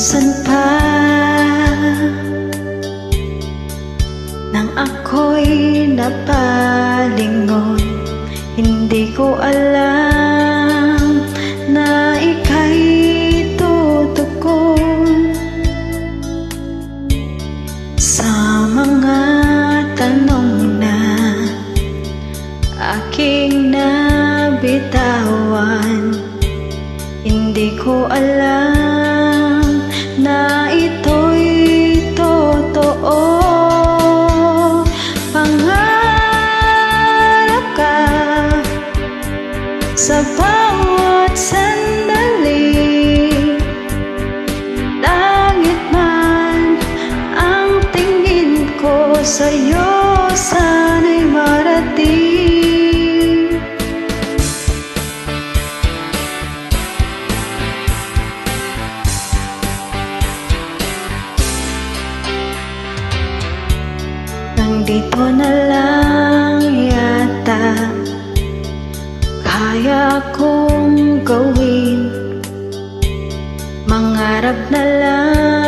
San pa nang ako'y napalingon, hindi ko alam na ika'y tutukon sa mga tanong na aking nabitawan. Hindi ko alam na ito'y totoo. Pangarap ka sa bawat sandali, langit man ang tingin ko sa'yo, sana'y marating. Nandito na lang yata kaya kong gawin, mangarap na lang